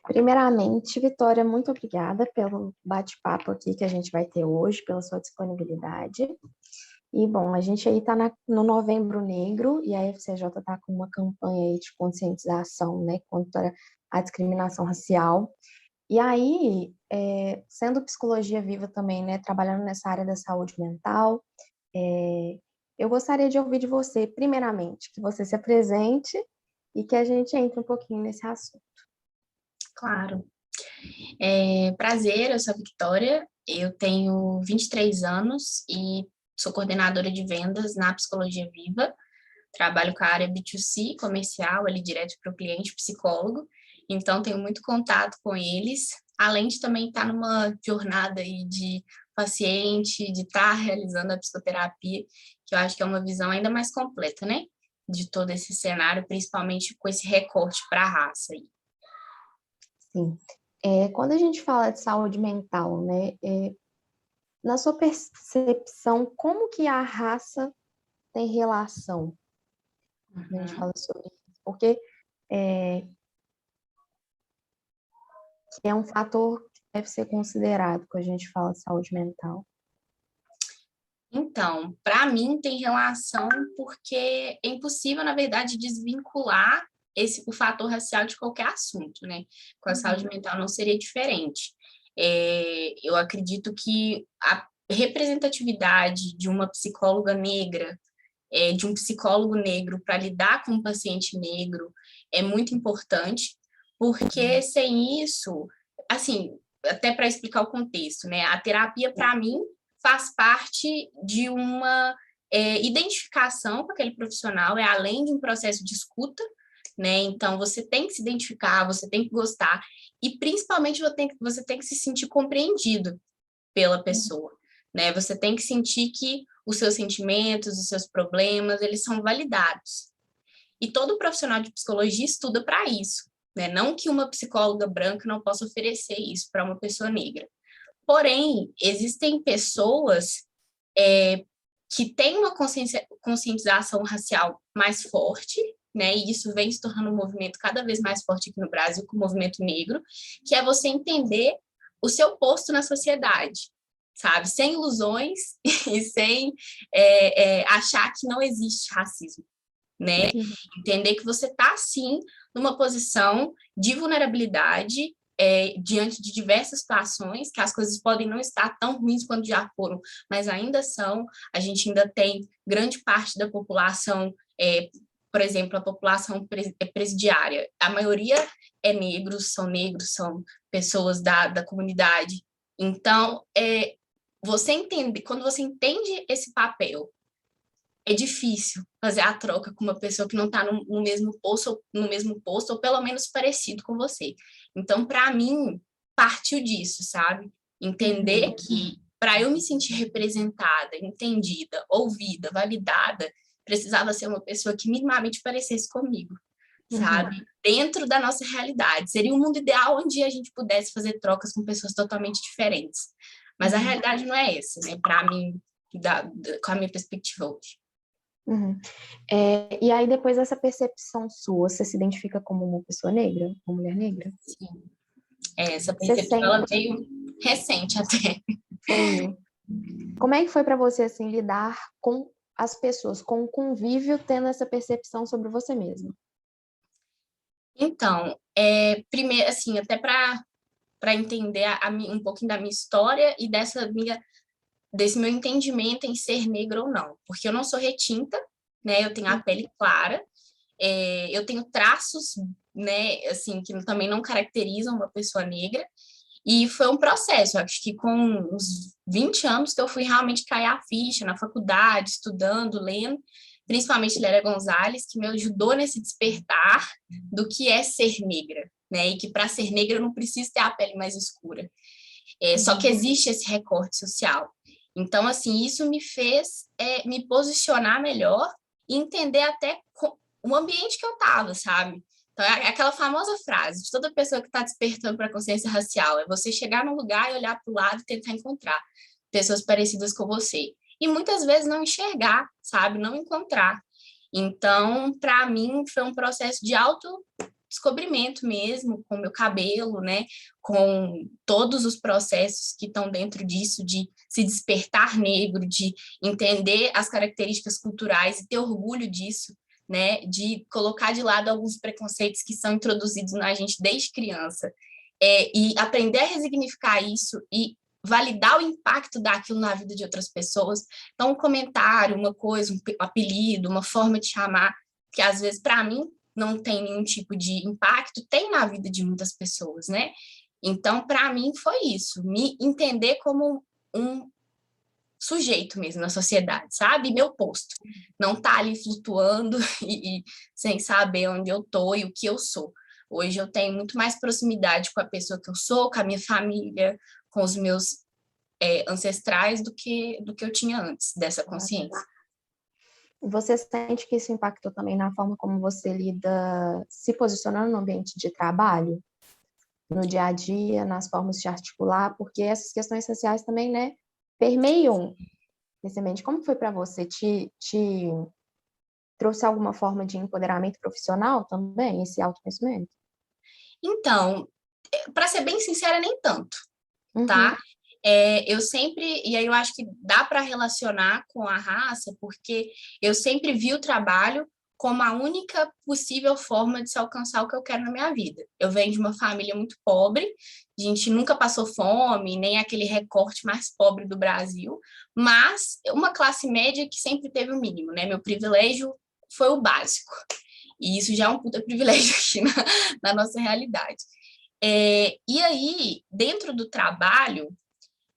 Primeiramente, Vitória, muito obrigada pelo bate-papo aqui que a gente vai ter hoje, pela sua disponibilidade. E, bom, a gente aí está no Novembro Negro e a FCJ está com uma campanha aí de conscientização, né, contra a discriminação racial. E aí, sendo psicologia viva também, né, trabalhando nessa área da saúde mental, eu gostaria de ouvir de você, primeiramente, que você se apresente e que a gente entre um pouquinho nesse assunto. Claro. Prazer, eu sou a Vitória, eu tenho 23 anos e sou coordenadora de vendas na Psicologia Viva. Trabalho com a área B2C, comercial, ali direto para o cliente, psicólogo. Então, tenho muito contato com eles, além de também estar numa jornada aí de paciente, de estar realizando a psicoterapia, que eu acho que é uma visão ainda mais completa, né? De todo esse cenário, principalmente com esse recorte para a raça aí. Sim. Quando a gente fala de saúde mental, né, na sua percepção, como que a raça tem relação? A gente fala sobre isso, porque é um fator que deve ser considerado quando a gente fala de saúde mental. Então, para mim tem relação porque é impossível, na verdade, desvincular o fator racial de qualquer assunto, né? Com a saúde mental não seria diferente. Eu acredito que a representatividade de uma psicóloga negra, de um psicólogo negro para lidar com um paciente negro é muito importante, porque sem isso, assim, até para explicar o contexto, né? A terapia, para mim, faz parte de uma identificação com aquele profissional, é além de um processo de escuta, né? Então, você tem que se identificar, você tem que gostar, e principalmente você tem que se sentir compreendido pela pessoa, né? Você tem que sentir que os seus sentimentos, os seus problemas, eles são validados. E todo profissional de psicologia estuda para isso, né? Não que uma psicóloga branca não possa oferecer isso para uma pessoa negra. Porém, existem pessoas que têm uma conscientização racial mais forte, né? E isso vem se tornando um movimento cada vez mais forte aqui no Brasil, com o movimento negro, que é você entender o seu posto na sociedade, sabe? Sem ilusões e sem achar que não existe racismo, né? Entender que você está, sim, numa posição de vulnerabilidade diante de diversas situações, que as coisas podem não estar tão ruins quanto já foram, mas ainda são. A gente ainda tem grande parte da população, por exemplo, a população presidiária. A maioria são pessoas da comunidade. Então, quando você entende esse papel, é difícil fazer a troca com uma pessoa que não está no mesmo posto, ou pelo menos parecido com você. Então, para mim, partiu disso, sabe? Entender que, para eu me sentir representada, entendida, ouvida, validada, precisava ser uma pessoa que minimamente parecesse comigo, sabe? Dentro da nossa realidade. Seria um mundo ideal onde a gente pudesse fazer trocas com pessoas totalmente diferentes. Mas a realidade não é essa, né? Para mim, com a minha perspectiva hoje. E aí, depois dessa percepção sua, você se identifica como uma pessoa negra, uma mulher negra? Sim. Essa percepção, ela veio recente até. Sim. Como é que foi para você, assim, lidar com as pessoas, com o convívio, tendo essa percepção sobre você mesma? Então, primeiro, assim, até para entender um pouquinho da minha história e desse meu entendimento em ser negra ou não. Porque eu não sou retinta, né? Eu tenho a pele clara, eu tenho traços, né, assim, que também não caracterizam uma pessoa negra. E foi um processo, acho que com uns 20 anos que eu fui realmente cair a ficha na faculdade, estudando, lendo, principalmente Lélia Gonzalez, que me ajudou nesse despertar do que é ser negra, né? E que para ser negra eu não preciso ter a pele mais escura. Só que existe esse recorte social. Então, assim, isso me fez me posicionar melhor e entender até o ambiente que eu estava, sabe? Então, é aquela famosa frase de toda pessoa que está despertando para a consciência racial, é você chegar num lugar e olhar para o lado e tentar encontrar pessoas parecidas com você. E muitas vezes não enxergar, sabe? Não encontrar. Então, para mim, foi um processo de descobrimento mesmo, com o meu cabelo, né? Com todos os processos que estão dentro disso, de se despertar negro, de entender as características culturais e ter orgulho disso, né? De colocar de lado alguns preconceitos que são introduzidos na gente desde criança. E aprender a resignificar isso e validar o impacto daquilo na vida de outras pessoas. Então, um comentário, uma coisa, um apelido, uma forma de chamar, que às vezes, para mim, não tem nenhum tipo de impacto, tem na vida de muitas pessoas, né? Então, para mim, foi isso, me entender como um sujeito mesmo na sociedade, sabe? Meu posto. Não tá ali flutuando e sem saber onde eu tô e o que eu sou. Hoje eu tenho muito mais proximidade com a pessoa que eu sou, com a minha família, com os meus ancestrais do que eu tinha antes dessa consciência. Você sente que isso impactou também na forma como você lida, se posicionando no ambiente de trabalho, no dia a dia, nas formas de articular, porque essas questões sociais também, né, permeiam esse ambiente. Como foi para você? Te trouxe alguma forma de empoderamento profissional também, esse autoconhecimento? Então, para ser bem sincera, nem tanto, tá? Uhum. Eu sempre, e aí eu acho que dá para relacionar com a raça, porque eu sempre vi o trabalho como a única possível forma de se alcançar o que eu quero na minha vida. Eu venho de uma família muito pobre, a gente nunca passou fome, nem aquele recorte mais pobre do Brasil, mas uma classe média que sempre teve o mínimo, né? Meu privilégio foi o básico. E isso já é um puta privilégio aqui na nossa realidade. E aí, dentro do trabalho,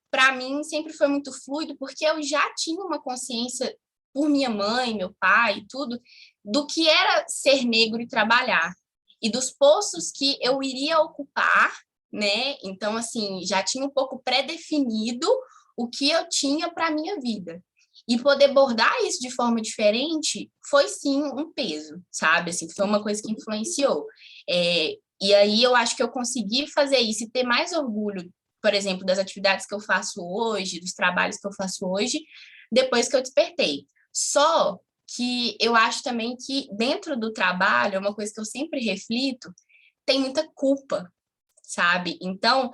para mim sempre foi muito fluido, porque eu já tinha uma consciência por minha mãe, meu pai e tudo, do que era ser negro e trabalhar, e dos postos que eu iria ocupar, né? Então, assim, já tinha um pouco pré-definido o que eu tinha para a minha vida. E poder bordar isso de forma diferente foi, sim, um peso, sabe? Assim, foi uma coisa que influenciou. E aí eu acho que eu consegui fazer isso e ter mais orgulho, por exemplo, das atividades que eu faço hoje, dos trabalhos que eu faço hoje, depois que eu despertei. Só que eu acho também que dentro do trabalho, é uma coisa que eu sempre reflito, tem muita culpa, sabe? Então,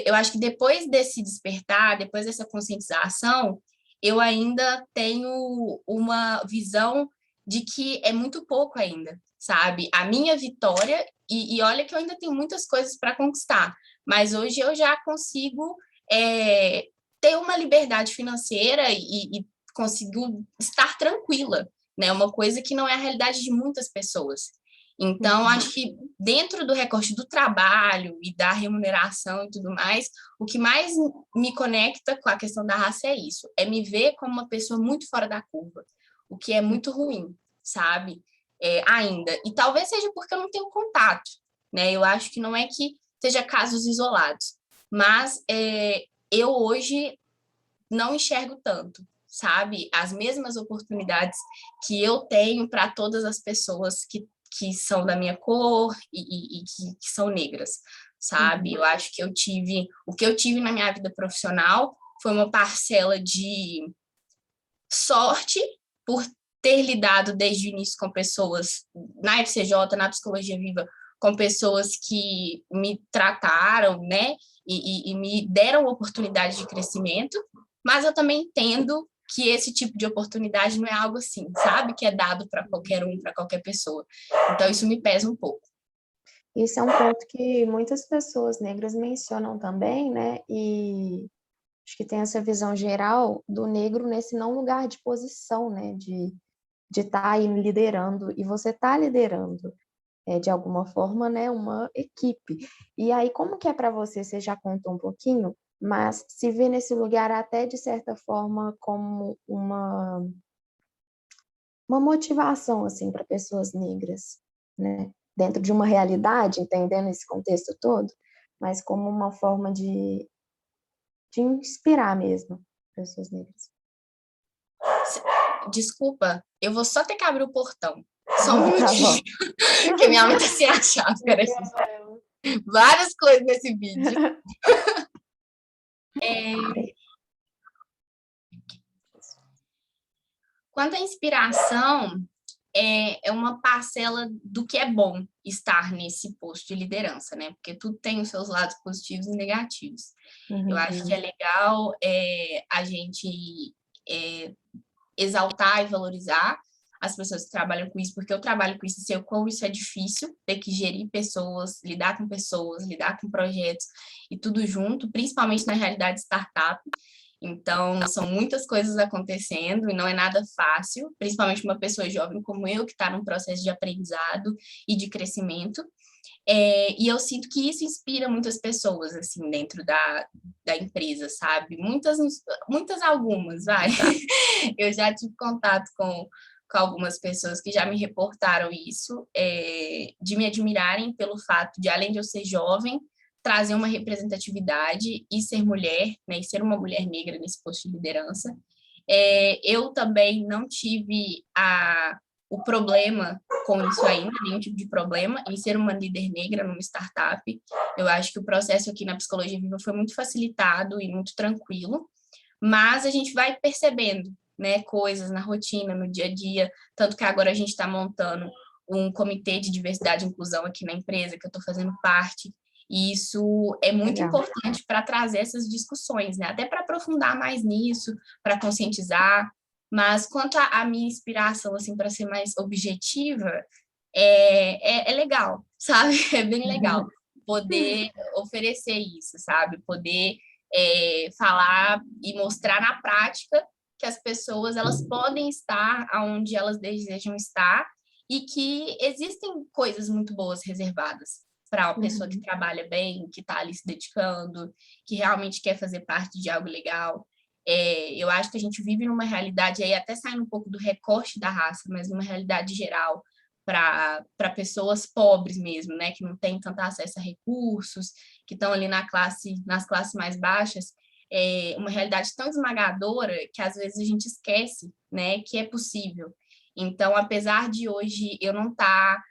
eu acho que depois desse despertar, depois dessa conscientização, eu ainda tenho uma visão de que é muito pouco ainda, sabe? A minha vitória, e olha que eu ainda tenho muitas coisas para conquistar, mas hoje eu já consigo ter uma liberdade financeira e consigo estar tranquila, né? Uma coisa que não é a realidade de muitas pessoas. Então, acho que dentro do recorte do trabalho e da remuneração e tudo mais, o que mais me conecta com a questão da raça é isso, é me ver como uma pessoa muito fora da curva, o que é muito ruim, sabe? Ainda. E talvez seja porque eu não tenho contato, né? Eu acho que não é que seja casos isolados, mas eu hoje não enxergo tanto, sabe? As mesmas oportunidades que eu tenho para todas as pessoas que são da minha cor e que são negras, sabe? Eu acho que o que eu tive na minha vida profissional foi uma parcela de sorte por ter lidado desde o início com pessoas na FCJ, na Psicologia Viva, com pessoas que me trataram, né, e me deram oportunidade de crescimento, mas eu também entendo que esse tipo de oportunidade não é algo assim, sabe? Que é dado para qualquer um, para qualquer pessoa. Então, isso me pesa um pouco. Isso é um ponto que muitas pessoas negras mencionam também, né? E acho que tem essa visão geral do negro nesse não lugar de posição, né? De estar aí liderando, e você está liderando, de alguma forma, né? Uma equipe. E aí, como que é para você? Você já contou um pouquinho, mas se vê nesse lugar até, de certa forma, como uma motivação, assim, para pessoas negras, né? Dentro de uma realidade, entendendo esse contexto todo, mas como uma forma de inspirar mesmo pessoas negras. Desculpa, eu vou só ter que abrir o portão. Só um Tá bom. minutinho, que minha mãe tá sem a chave. Peraí. Várias coisas nesse vídeo. Quanto à inspiração, é uma parcela do que é bom estar nesse posto de liderança, né? Porque tudo tem os seus lados positivos e negativos. Eu acho que é legal a gente exaltar e valorizar as pessoas que trabalham com isso, porque eu trabalho com isso e sei o quão isso é difícil, ter que gerir pessoas, lidar com projetos e tudo junto, principalmente na realidade startup. Então, são muitas coisas acontecendo e não é nada fácil, principalmente uma pessoa jovem como eu, que está num processo de aprendizado e de crescimento. E eu sinto que isso inspira muitas pessoas, assim, dentro da empresa, sabe? Muitas algumas, vai. Eu já tive contato com algumas pessoas que já me reportaram isso, de me admirarem pelo fato de, além de eu ser jovem, trazer uma representatividade e ser mulher, né, e ser uma mulher negra nesse posto de liderança. Eu também não tive o problema com isso ainda, nenhum tipo de problema em ser uma líder negra numa startup. Eu acho que o processo aqui na Psicologia Viva foi muito facilitado e muito tranquilo, mas a gente vai percebendo, né, coisas na rotina, no dia a dia, tanto que agora a gente está montando um comitê de diversidade e inclusão aqui na empresa, que eu estou fazendo parte, e isso é muito importante para trazer essas discussões, né, até para aprofundar mais nisso, para conscientizar, mas quanto à minha inspiração, assim, para ser mais objetiva, é legal, sabe? É bem legal poder oferecer isso, sabe? Poder falar e mostrar na prática que as pessoas elas podem estar onde elas desejam estar e que existem coisas muito boas reservadas para uma pessoa que trabalha bem, que está ali se dedicando, que realmente quer fazer parte de algo legal. Eu acho que a gente vive numa realidade, aí até saindo um pouco do recorte da raça, mas numa realidade geral, para pessoas pobres mesmo, né, que não têm tanto acesso a recursos, que estão ali nas classes mais baixas, uma realidade tão esmagadora que às vezes a gente esquece, né, que é possível. Então, apesar de hoje eu não estar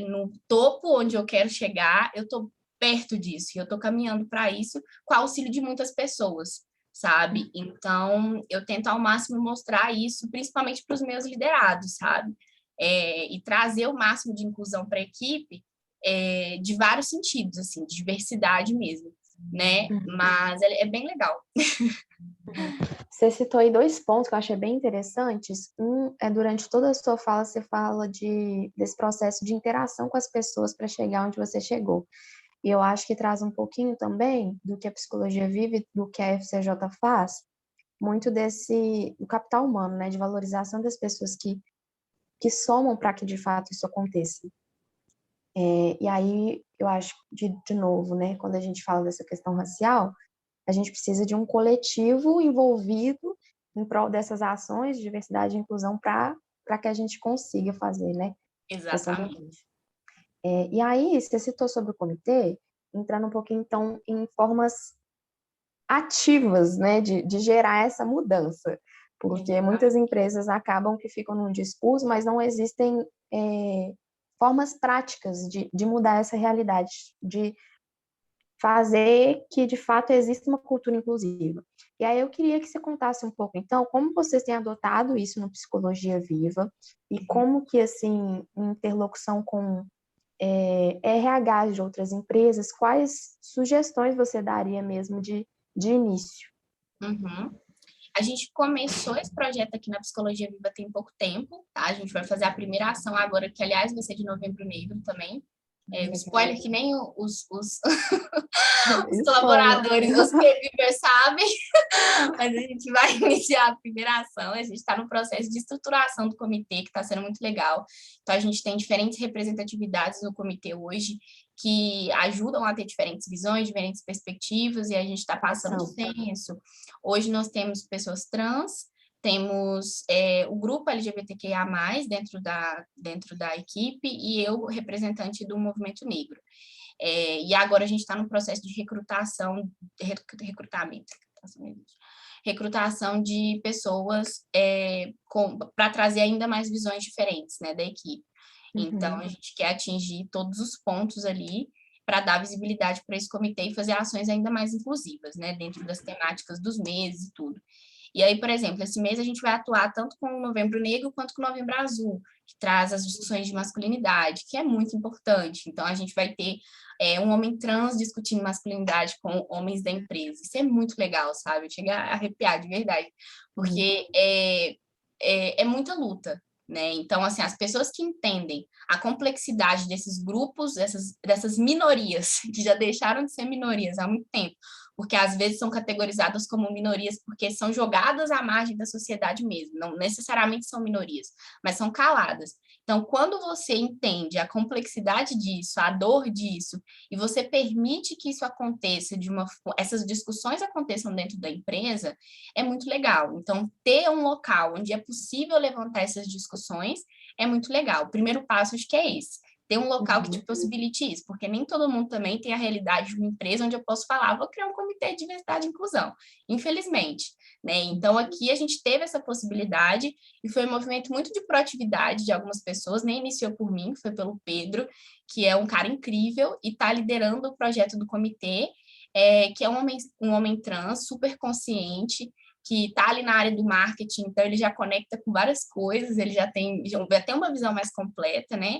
no topo onde eu quero chegar, eu estou perto disso, e eu estou caminhando para isso com o auxílio de muitas pessoas, sabe? Então, eu tento ao máximo mostrar isso, principalmente para os meus liderados, sabe? E trazer o máximo de inclusão para a equipe de vários sentidos, assim, de diversidade mesmo, né? Mas é bem legal. Você citou aí dois pontos que eu achei bem interessantes. Durante toda a sua fala, você fala desse processo de interação com as pessoas para chegar onde você chegou. E eu acho que traz um pouquinho também do que a psicologia vive, do que a FCJ faz, muito do capital humano, né? De valorização das pessoas que somam para que de fato isso aconteça. E aí eu acho, de novo, né? Quando a gente fala dessa questão racial, a gente precisa de um coletivo envolvido em prol dessas ações de diversidade e inclusão para que a gente consiga fazer, né? Exatamente. E aí, você citou sobre o comitê, entrando um pouquinho, então, em formas ativas, né, de gerar essa mudança, porque muitas empresas acabam que ficam num discurso, mas não existem formas práticas de mudar essa realidade, de fazer que, de fato, exista uma cultura inclusiva. E aí eu queria que você contasse um pouco, então, como vocês têm adotado isso no Psicologia Viva e como que, assim, em interlocução com RH de outras empresas, quais sugestões você daria mesmo de início? A gente começou esse projeto aqui na Psicologia Viva tem pouco tempo, tá? A gente vai fazer a primeira ação agora, que aliás vai ser de Novembro Negro também. Spoiler que nem os colaboradores, os caregivers sabem, mas a gente vai iniciar a primeira ação, a gente está no processo de estruturação do comitê, que está sendo muito legal. Então, a gente tem diferentes representatividades no comitê hoje, que ajudam a ter diferentes visões, diferentes perspectivas, e a gente está passando o censo. Hoje nós temos pessoas trans, temos o grupo LGBTQIA+, dentro da equipe, e eu, representante do movimento negro. E agora a gente está no processo de recrutação de pessoas para trazer ainda mais visões diferentes, né, da equipe. Então, a gente quer atingir todos os pontos ali para dar visibilidade para esse comitê e fazer ações ainda mais inclusivas, né, dentro das temáticas dos meses e tudo. E aí, por exemplo, esse mês a gente vai atuar tanto com o Novembro Negro quanto com o Novembro Azul, que traz as discussões de masculinidade, que é muito importante. Então, a gente vai ter um homem trans discutindo masculinidade com homens da empresa. Isso é muito legal, sabe? Chega a arrepiar de verdade, porque é muita luta, né? Então, assim, as pessoas que entendem a complexidade desses grupos, dessas minorias, que já deixaram de ser minorias há muito tempo, porque às vezes são categorizadas como minorias porque são jogadas à margem da sociedade mesmo, não necessariamente são minorias, mas são caladas. Então, quando você entende a complexidade disso, a dor disso, e você permite que isso aconteça, essas discussões aconteçam dentro da empresa, é muito legal. Então, ter um local onde é possível levantar essas discussões é muito legal. O primeiro passo, acho que é esse. Ter um local que te possibilite isso, porque nem todo mundo também tem a realidade de uma empresa onde eu posso falar, vou criar um comitê de diversidade e inclusão, infelizmente, né? Então, aqui a gente teve essa possibilidade e foi um movimento muito de proatividade de algumas pessoas, nem iniciou por mim, foi pelo Pedro, que é um cara incrível e está liderando o projeto do comitê, que é um homem trans, super consciente, que está ali na área do marketing, então ele já conecta com várias coisas, ele já tem uma visão mais completa, né?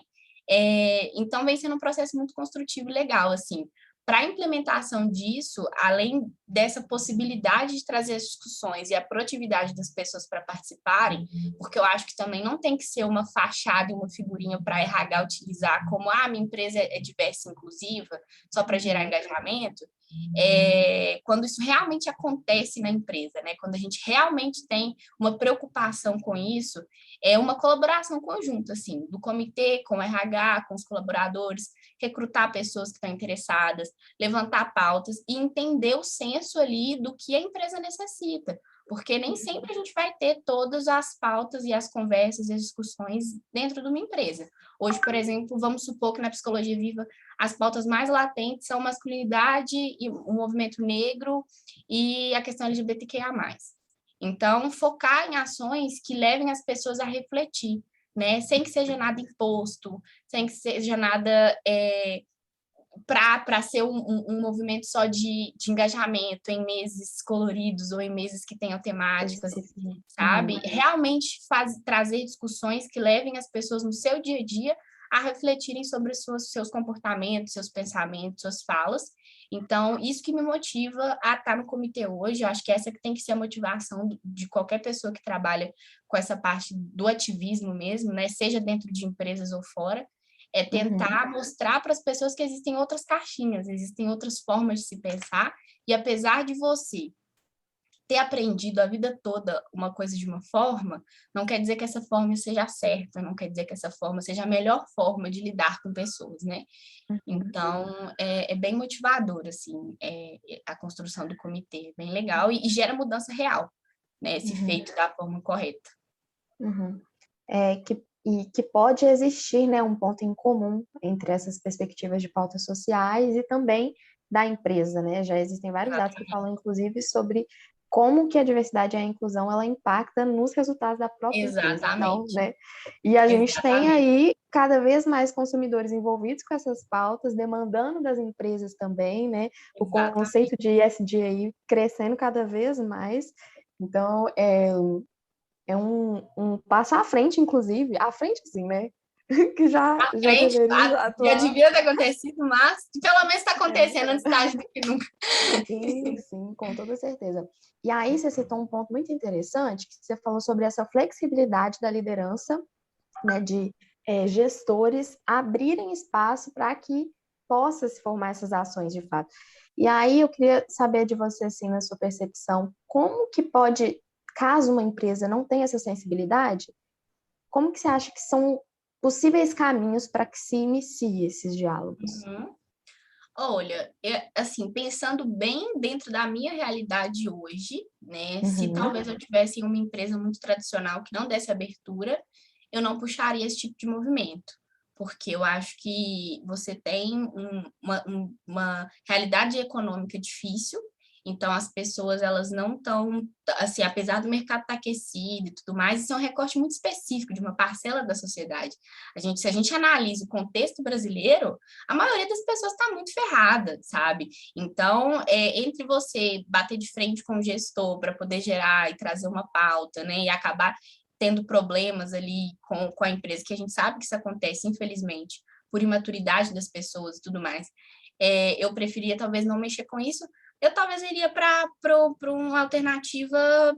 Então, vem sendo um processo muito construtivo e legal, assim. Para a implementação disso, além dessa possibilidade de trazer as discussões e a proatividade das pessoas para participarem, porque eu acho que também não tem que ser uma fachada e uma figurinha para a RH utilizar como, minha empresa é diversa e inclusiva, só para gerar engajamento, quando isso realmente acontece na empresa, né? Quando a gente realmente tem uma preocupação com isso, é uma colaboração conjunta, assim, do comitê com o RH, com os colaboradores, recrutar pessoas que estão interessadas, levantar pautas e entender o senso ali do que a empresa necessita, porque nem sempre a gente vai ter todas as pautas e as conversas e as discussões dentro de uma empresa. Hoje, por exemplo, vamos supor que na Psicologia Viva as pautas mais latentes são masculinidade e o movimento negro e a questão LGBTQIA+. Então, focar em ações que levem as pessoas a refletir, né? Sem que seja nada imposto, sem que seja nada para ser um movimento só de engajamento em meses coloridos ou em meses que tenham temáticas, sabe? Realmente trazer discussões que levem as pessoas no seu dia a dia a refletirem sobre os seus comportamentos, seus pensamentos, suas falas. Então, isso que me motiva a estar no comitê hoje, eu acho que essa que tem que ser a motivação de qualquer pessoa que trabalha com essa parte do ativismo mesmo, né? Seja dentro de empresas ou fora, é tentar mostrar para as pessoas que existem outras caixinhas, existem outras formas de se pensar, e apesar de você ter aprendido a vida toda uma coisa de uma forma, não quer dizer que essa forma seja certa, não quer dizer que essa forma seja a melhor forma de lidar com pessoas, né? Então, é bem motivador, assim, a construção do comitê, bem legal, e gera mudança real, né? Se feito da forma correta. Que pode existir, né, um ponto em comum entre essas perspectivas de pautas sociais e também da empresa, né? Já existem vários dados que falam, inclusive, sobre como que a diversidade e a inclusão, ela impacta nos resultados da própria empresa. Então, né? E a gente tem aí cada vez mais consumidores envolvidos com essas pautas, demandando das empresas também, né? O conceito de ESG aí crescendo cada vez mais. Então, é um passo à frente, inclusive, à frente, assim, né? Que já deveria atuar. Já devia ter acontecido, mas pelo menos está acontecendo antes tarde do que nunca. Sim, com toda certeza. E aí você citou um ponto muito interessante, que você falou sobre essa flexibilidade da liderança, né, de gestores abrirem espaço para que possa se formar essas ações de fato. E aí eu queria saber de você, assim, na sua percepção, como que pode, caso uma empresa não tenha essa sensibilidade, como que você acha que são possíveis caminhos para que se inicie esses diálogos? Olha, assim, pensando bem dentro da minha realidade hoje, né? Se talvez eu tivesse em uma empresa muito tradicional que não desse abertura, eu não puxaria esse tipo de movimento, porque eu acho que você tem uma realidade econômica difícil Então, as pessoas, elas não estão, assim, apesar do mercado estar aquecido e tudo mais, isso é um recorte muito específico de uma parcela da sociedade. Se a gente analisa o contexto brasileiro, a maioria das pessoas está muito ferrada, sabe? Então, entre você bater de frente com o gestor para poder gerar e trazer uma pauta, né, e acabar tendo problemas ali com a empresa, que a gente sabe que isso acontece, infelizmente, por imaturidade das pessoas e tudo mais, eu preferia talvez não mexer com isso. Eu talvez iria para uma alternativa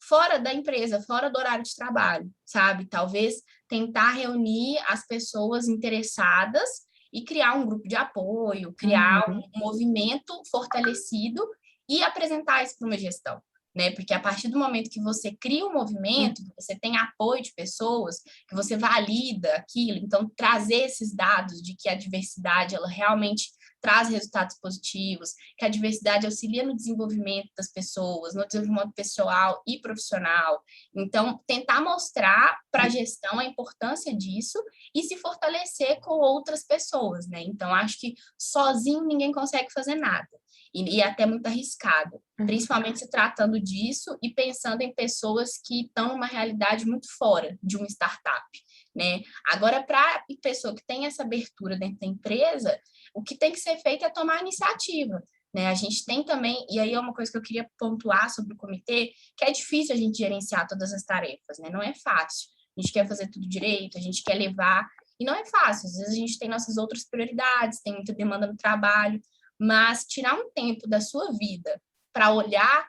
fora da empresa, fora do horário de trabalho, sabe? Talvez tentar reunir as pessoas interessadas e criar um grupo de apoio, criar um movimento fortalecido e apresentar isso para uma gestão, né? Porque a partir do momento que você cria um movimento, que você tem apoio de pessoas, que você valida aquilo, então trazer esses dados de que a diversidade, ela realmente traz resultados positivos, que a diversidade auxilia no desenvolvimento das pessoas, no desenvolvimento pessoal e profissional. Então, tentar mostrar para a gestão a importância disso e se fortalecer com outras pessoas, né? Então, acho que sozinho ninguém consegue fazer nada. E é até muito arriscado, principalmente se tratando disso e pensando em pessoas que estão numa realidade muito fora de uma startup, né? Agora, para a pessoa que tem essa abertura dentro da empresa, o que tem que ser feito é tomar iniciativa, né? A gente tem também, e aí é uma coisa que eu queria pontuar sobre o comitê, que é difícil a gente gerenciar todas as tarefas, né? Não é fácil. A gente quer fazer tudo direito, a gente quer levar, e não é fácil. Às vezes a gente tem nossas outras prioridades, tem muita demanda no trabalho, mas tirar um tempo da sua vida para olhar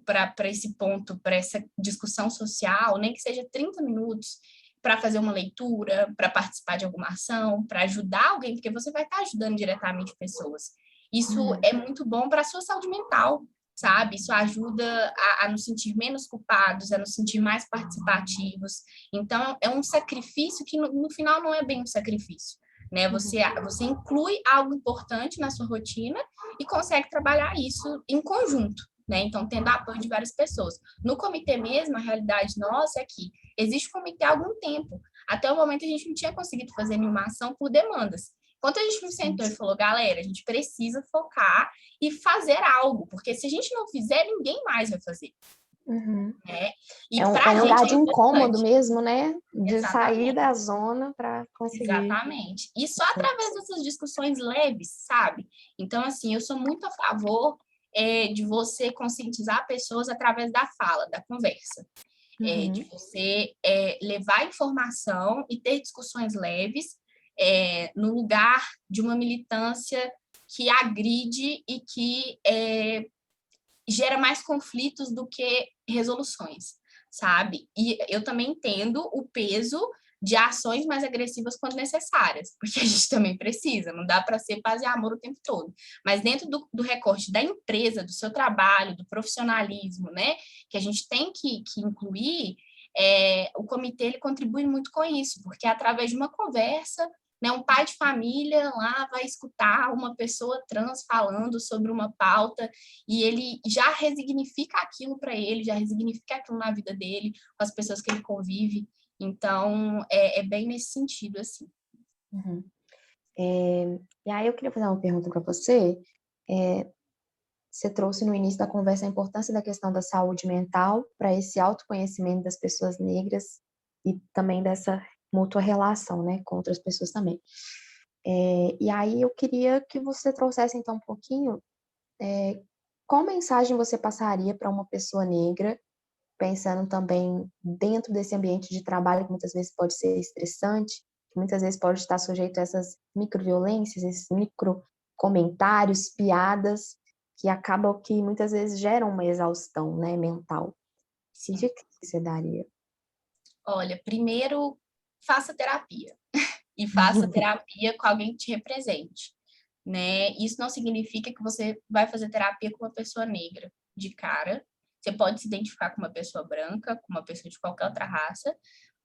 para esse ponto, para essa discussão social, nem que seja 30 minutos, para fazer uma leitura, para participar de alguma ação, para ajudar alguém, porque você vai estar ajudando diretamente pessoas. Isso é muito bom para a sua saúde mental, sabe? Isso ajuda a nos sentir menos culpados, a nos sentir mais participativos. Então, é um sacrifício que no final não é bem um sacrifício, né? Você inclui algo importante na sua rotina e consegue trabalhar isso em conjunto, né? Então, tendo apoio de várias pessoas. No comitê mesmo, a realidade nossa é que existe comitê há algum tempo. Até o momento, a gente não tinha conseguido fazer nenhuma ação por demandas. Enquanto a gente não sentou e falou, galera, a gente precisa focar e fazer algo, porque se a gente não fizer, ninguém mais vai fazer. Né? E é um lugar de incômodo mesmo, né? De sair da zona para conseguir. Exatamente. E só através dessas discussões leves, sabe? Então, assim, eu sou muito a favor de você conscientizar pessoas através da fala, da conversa. De você levar informação e ter discussões leves no lugar de uma militância que agride e que gera mais conflitos do que resoluções, sabe? E eu também entendo o peso de ações mais agressivas quando necessárias, porque a gente também precisa, não dá para ser paz e amor o tempo todo. Mas dentro do recorte da empresa, do seu trabalho, do profissionalismo, né, que a gente tem que incluir, o comitê ele contribui muito com isso, porque através de uma conversa, né, um pai de família lá vai escutar uma pessoa trans falando sobre uma pauta e ele já resignifica aquilo para ele, já resignifica aquilo na vida dele, com as pessoas que ele convive. Então, é bem nesse sentido, assim. E aí eu queria fazer uma pergunta para você. Você trouxe no início da conversa a importância da questão da saúde mental para esse autoconhecimento das pessoas negras e também dessa mútua relação, né, com outras pessoas também. E aí eu queria que você trouxesse então um pouquinho qual mensagem você passaria para uma pessoa negra, pensando também dentro desse ambiente de trabalho que muitas vezes pode ser estressante, que muitas vezes pode estar sujeito a essas microviolências, esses micro comentários, piadas, que acabam que muitas vezes geram uma exaustão, né, mental. Que dica que você daria? Olha, primeiro, faça terapia. E faça terapia com alguém que te represente, né? Isso não significa que você vai fazer terapia com uma pessoa negra de cara. Você pode se identificar com uma pessoa branca, com uma pessoa de qualquer outra raça,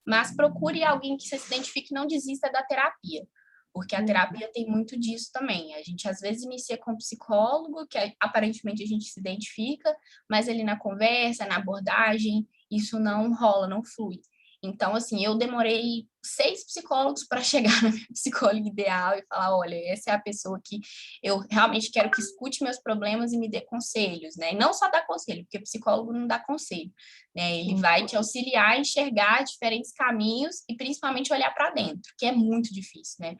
mas procure alguém que você se identifique e não desista da terapia, porque a terapia tem muito disso também. A gente às vezes inicia com um psicólogo, que aparentemente a gente se identifica, mas ali na conversa, na abordagem, isso não rola, não flui. Então, assim, eu demorei 6 psicólogos para chegar na minha psicóloga ideal e falar, olha, essa é a pessoa que eu realmente quero que escute meus problemas e me dê conselhos, né? E não só dar conselho, porque psicólogo não dá conselho, né? Ele vai te auxiliar a enxergar diferentes caminhos e principalmente olhar para dentro, que é muito difícil, né?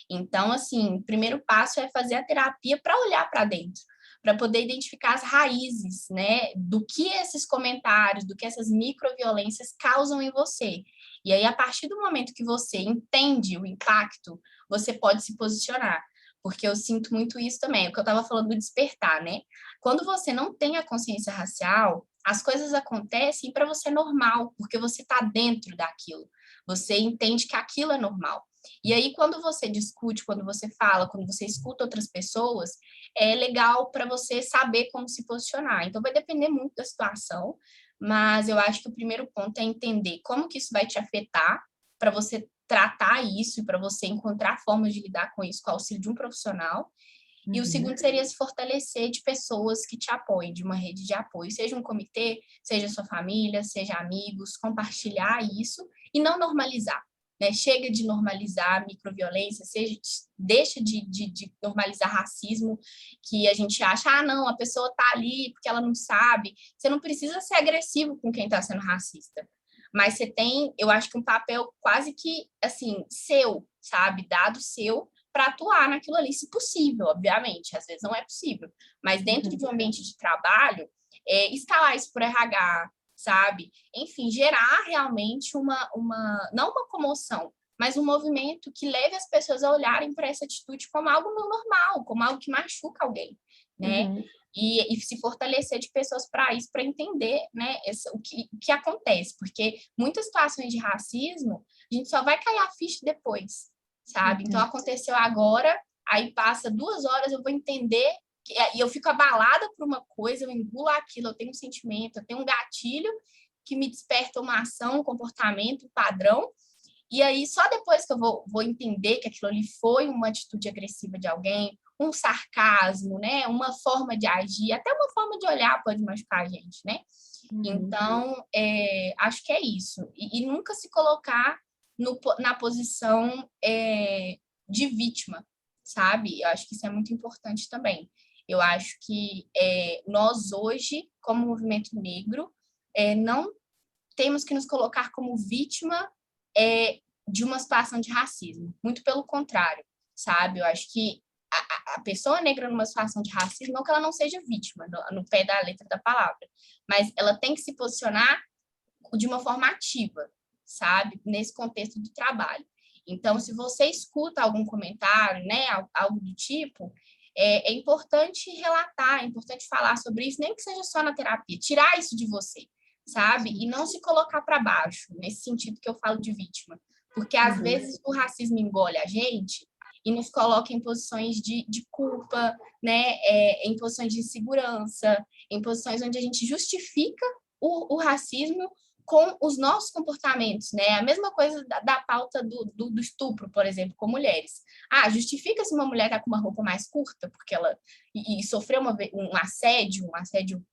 Então, assim, o primeiro passo é fazer a terapia para olhar para dentro, para poder identificar as raízes, né, do que esses comentários, do que essas microviolências causam em você. E aí, a partir do momento que você entende o impacto, você pode se posicionar. Porque eu sinto muito isso também, é o que eu estava falando do despertar, né? Quando você não tem a consciência racial, as coisas acontecem para você é normal, porque você está dentro daquilo. Você entende que aquilo é normal. E aí, quando você discute, quando você fala, quando você escuta outras pessoas, é legal para você saber como se posicionar. Então, vai depender muito da situação, mas eu acho que o primeiro ponto é entender como que isso vai te afetar para você tratar isso e para você encontrar formas de lidar com isso com o auxílio de um profissional. E o segundo seria se fortalecer de pessoas que te apoiem, de uma rede de apoio, seja um comitê, seja sua família, seja amigos, compartilhar isso e não normalizar. Né? Chega de normalizar microviolência, deixa de normalizar racismo, que a gente acha, ah, não, a pessoa está ali porque ela não sabe. Você não precisa ser agressivo com quem está sendo racista. Mas você tem, eu acho que um papel quase que, assim, seu, sabe? Dado seu, para atuar naquilo ali, se possível, obviamente. Às vezes não é possível. Mas dentro de um ambiente de trabalho, escalar isso por RH, sabe? Enfim, gerar realmente não uma comoção, mas um movimento que leve as pessoas a olharem para essa atitude como algo não normal, como algo que machuca alguém, né? E se fortalecer de pessoas para isso, para entender, né, o que acontece, porque muitas situações de racismo, a gente só vai cair a ficha depois, sabe? Então, aconteceu agora, aí passa 2 horas, eu vou entender, e eu fico abalada por uma coisa, eu engulo aquilo, eu tenho um sentimento, eu tenho um gatilho que me desperta uma ação, um comportamento, um padrão, e aí só depois que eu vou entender que aquilo ali foi uma atitude agressiva de alguém, um sarcasmo, né? Uma forma de agir, até uma forma de olhar pode machucar a gente, né? Então, acho que é isso. E nunca se colocar na posição de vítima, sabe? Eu acho que isso é muito importante também. Eu acho que nós hoje, como movimento negro, não temos que nos colocar como vítima de uma situação de racismo. Muito pelo contrário, sabe? Eu acho que a pessoa negra numa situação de racismo, não que ela não seja vítima, no pé da letra da palavra, mas ela tem que se posicionar de uma forma ativa, sabe? Nesse contexto do trabalho. Então, se você escuta algum comentário, né, algo do tipo, é importante relatar, é importante falar sobre isso, nem que seja só na terapia, tirar isso de você, sabe? E não se colocar para baixo, nesse sentido que eu falo de vítima. Porque, às vezes, o racismo engole a gente e nos coloca em posições de culpa, né? Em posições de insegurança, em posições onde a gente justifica o racismo com os nossos comportamentos, né? A mesma coisa da pauta do estupro, por exemplo, com mulheres. Ah, justifica se uma mulher está com uma roupa mais curta porque ela e sofreu um assédio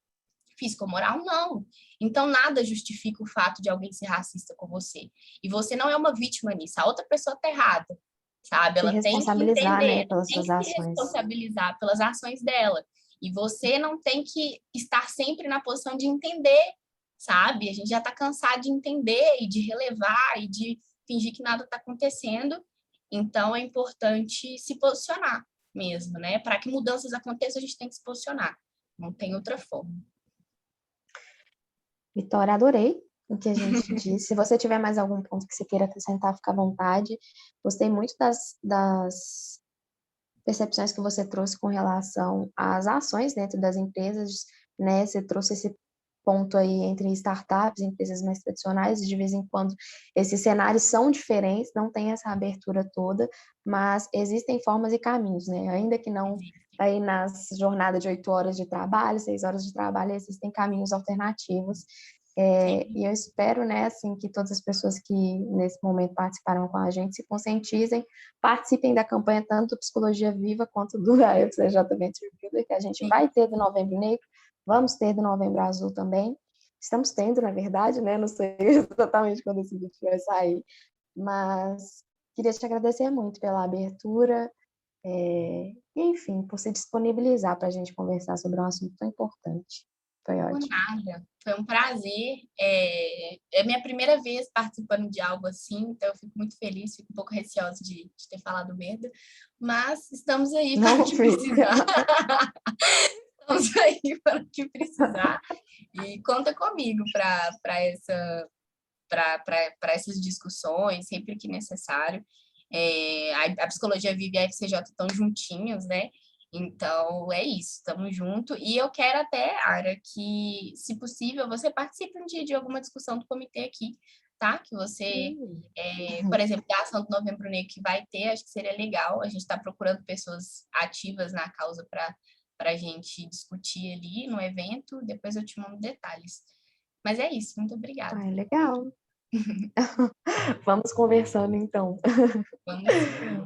físico ou moral? Não. Então, nada justifica o fato de alguém ser racista com você. E você não é uma vítima nisso. A outra pessoa está errada, sabe? Se Ela tem que responsabilizar, né, entender, pelas tem suas que se ações. responsabilizar pelas ações dela. E você não tem que estar sempre na posição de entender, sabe? A gente já está cansado de entender e de relevar e de fingir que nada está acontecendo. Então, é importante se posicionar mesmo, né? Para que mudanças aconteçam, a gente tem que se posicionar. Não tem outra forma. Vitória, adorei o que a gente disse. Se você tiver mais algum ponto que você queira acrescentar, fica à vontade. Gostei muito das percepções que você trouxe com relação às ações dentro das empresas, né? Você trouxe esse ponto aí entre startups, empresas mais tradicionais, e de vez em quando esses cenários são diferentes, não tem essa abertura toda, mas existem formas e caminhos, né? Ainda que não aí nas jornadas de 8 horas de trabalho, 6 horas de trabalho, existem caminhos alternativos. E eu espero, né, assim, que todas as pessoas que nesse momento participaram com a gente se conscientizem, participem da campanha tanto do Psicologia Viva quanto do FCJ Venture Builder, que a gente vai ter do Novembro Negro, vamos ter do Novembro Azul também. Estamos tendo, na verdade, né? Não sei exatamente quando esse vídeo vai sair, mas queria te agradecer muito pela abertura, e, enfim, por se disponibilizar para a gente conversar sobre um assunto tão importante. Foi Por ótimo. nada, foi um prazer. É minha primeira vez participando de algo assim, então eu fico muito feliz, fico um pouco receosa de ter falado merda, mas estamos aí para o Não que fica. precisar. Estamos aí para o que precisar. E conta comigo para essas discussões, sempre que necessário. A Psicologia Vive e a FCJ estão juntinhos, né? Então, é isso, estamos juntos. E eu quero até, Ara, que, se possível, você participe um dia de alguma discussão do comitê aqui, tá? Que você, por exemplo, da ação do Novembro Negro que vai ter, acho que seria legal. A gente está procurando pessoas ativas na causa para a gente discutir ali no evento. Depois eu te mando detalhes. Mas é isso, muito obrigada. Ah, é legal. Vamos conversando, então. Vamos sim.